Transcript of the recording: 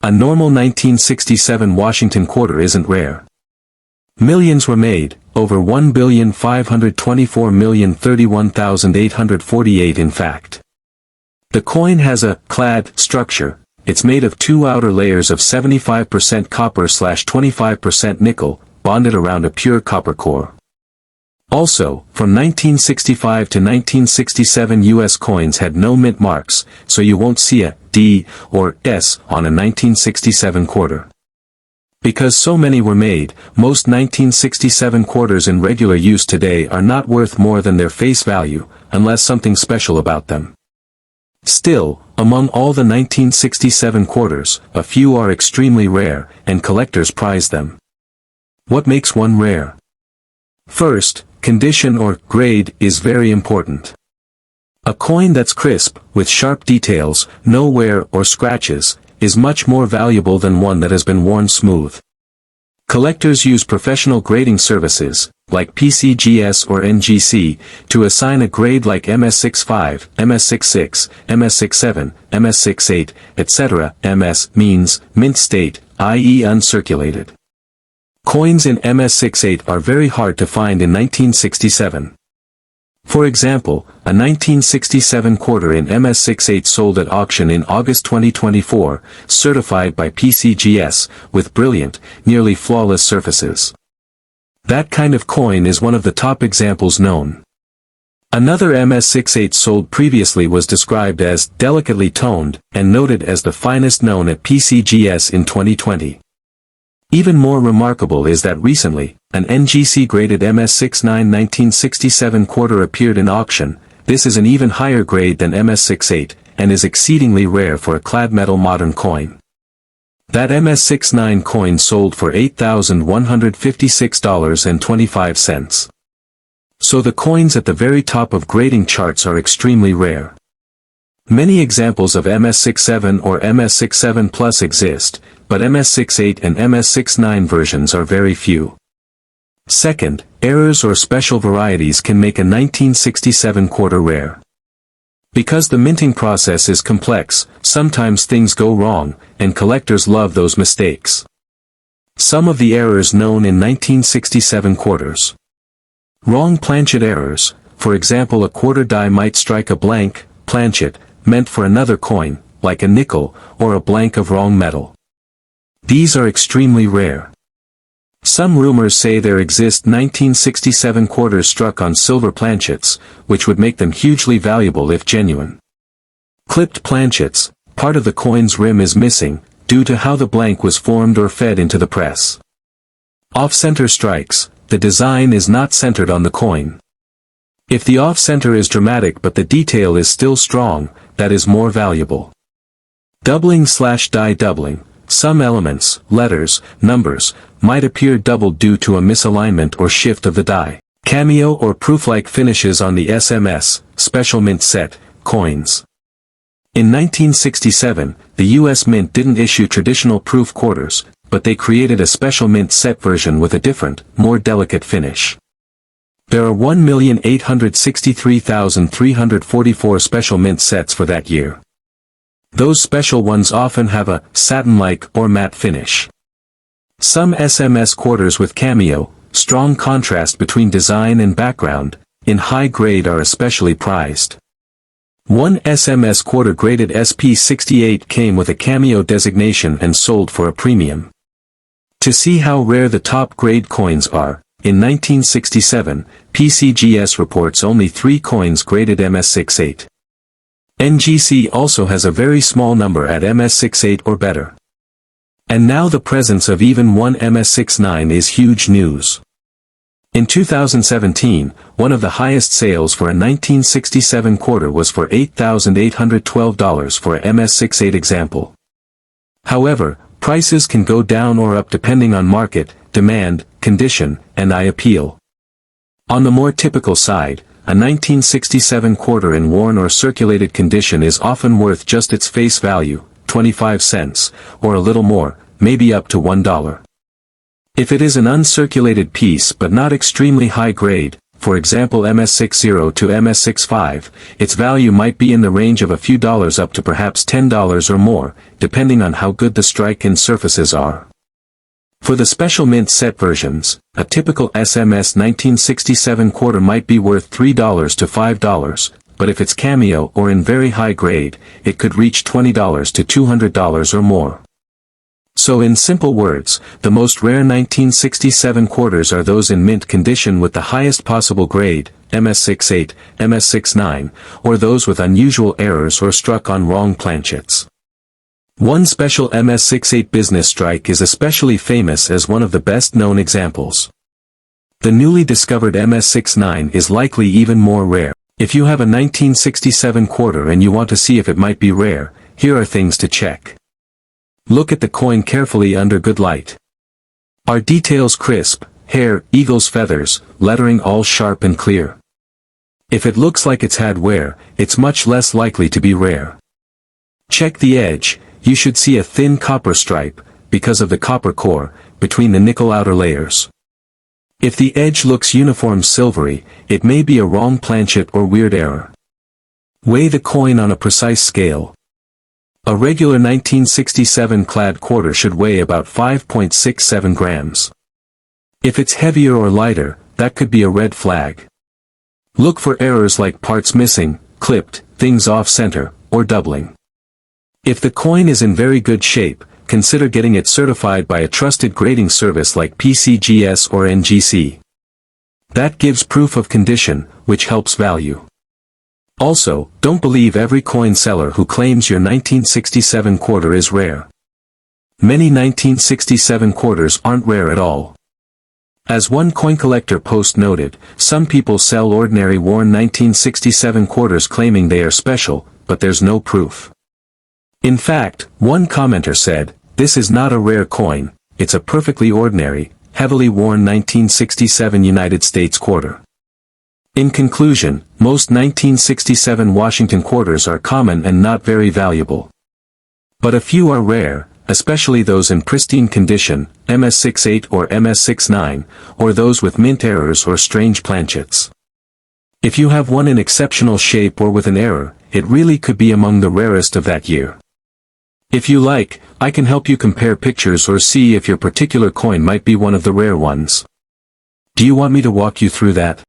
A normal 1967 Washington quarter isn't rare. Millions were made, over 1,524,031,848 in fact. The coin has a clad structure. It's made of two outer layers of 75% copper/25% nickel, bonded around a pure copper core. Also, from 1965 to 1967 U.S. coins had no mint marks, so you won't see a D or S on a 1967 quarter. Because so many were made, most 1967 quarters in regular use today are not worth more than their face value, unless something special about them. Still, among all the 1967 quarters, a few are extremely rare, and collectors prize them. What makes one rare? First, condition or grade is very important. A coin that's crisp, with sharp details, no wear or scratches, is much more valuable than one that has been worn smooth. Collectors use professional grading services, like PCGS or NGC, to assign a grade like MS65, MS66, MS67, MS68, etc. MS means mint state, i.e. uncirculated. Coins in MS68 are very hard to find in 1967. For example, a 1967 quarter in MS68 sold at auction in August 2024, certified by PCGS, with brilliant, nearly flawless surfaces. That kind of coin is one of the top examples known. Another MS68 sold previously was described as delicately toned, and noted as the finest known at PCGS in 2020. Even more remarkable is that recently, an NGC-graded MS69 1967 quarter appeared in auction. This is an even higher grade than MS68, and is exceedingly rare for a clad metal modern coin. That MS69 coin sold for $8,156.25. So the coins at the very top of grading charts are extremely rare. Many examples of MS67 or MS67 Plus exist, but MS68 and MS69 versions are very few. Second, errors or special varieties can make a 1967 quarter rare. Because the minting process is complex, sometimes things go wrong, and collectors love those mistakes. Some of the errors known in 1967 quarters. Wrong planchet errors. For example, a quarter die might strike a blank planchet, meant for another coin, like a nickel, or a blank of wrong metal. These are extremely rare. Some rumors say there exist 1967 quarters struck on silver planchets, which would make them hugely valuable if genuine. Clipped planchets. Part of the coin's rim is missing, due to how the blank was formed or fed into the press. Off-center strikes. The design is not centered on the coin. If the off-center is dramatic but the detail is still strong, that is more valuable. Doubling/die doubling. Some elements, letters, numbers, might appear doubled due to a misalignment or shift of the die. Cameo or proof-like finishes on the SMS, special mint set, coins. In 1967, the U.S. Mint didn't issue traditional proof quarters, but they created a special mint set version with a different, more delicate finish. There are 1,863,344 special mint sets for that year. Those special ones often have a satin-like or matte finish. Some SMS quarters with cameo, strong contrast between design and background, in high grade are especially prized. One SMS quarter graded SP68 came with a cameo designation and sold for a premium. To see how rare the top grade coins are, in 1967, PCGS reports only 3 coins graded MS68. NGC also has a very small number at MS68 or better. And now the presence of even one MS69 is huge news. In 2017, one of the highest sales for a 1967 quarter was for $8,812 for a MS68 example. However, prices can go down or up depending on market, demand, condition, and appeal. On the more typical side, a 1967 quarter in worn or circulated condition is often worth just its face value, 25 cents, or a little more, maybe up to $1. If it is an uncirculated piece but not extremely high grade, for example MS60 to MS65, its value might be in the range of a few dollars up to perhaps $10 or more, depending on how good the strike and surfaces are. For the special mint set versions, a typical SMS 1967 quarter might be worth $3 to $5, but if it's cameo or in very high grade, it could reach $20 to $200 or more. So in simple words, the most rare 1967 quarters are those in mint condition with the highest possible grade, MS68, MS69, or those with unusual errors or struck on wrong planchets. One special MS68 business strike is especially famous as one of the best known examples. The newly discovered MS69 is likely even more rare. If you have a 1967 quarter and you want to see if it might be rare, here are things to check. Look at the coin carefully under good light. Are details crisp, hair, eagle's feathers, lettering all sharp and clear? If it looks like it's had wear, it's much less likely to be rare. Check the edge. You should see a thin copper stripe, because of the copper core, between the nickel outer layers. If the edge looks uniform silvery, it may be a wrong planchet or weird error. Weigh the coin on a precise scale. A regular 1967 clad quarter should weigh about 5.67 grams. If it's heavier or lighter, that could be a red flag. Look for errors like parts missing, clipped, things off center, or doubling. If the coin is in very good shape, consider getting it certified by a trusted grading service like PCGS or NGC. That gives proof of condition, which helps value. Also, don't believe every coin seller who claims your 1967 quarter is rare. Many 1967 quarters aren't rare at all. As one coin collector post noted, some people sell ordinary worn 1967 quarters claiming they are special, but there's no proof. In fact, one commenter said, "This is not a rare coin, it's a perfectly ordinary, heavily worn 1967 United States quarter." In conclusion, most 1967 Washington quarters are common and not very valuable. But a few are rare, especially those in pristine condition, MS68 or MS69, or those with mint errors or strange planchets. If you have one in exceptional shape or with an error, it really could be among the rarest of that year. If you like, I can help you compare pictures or see if your particular coin might be one of the rare ones. Do you want me to walk you through that?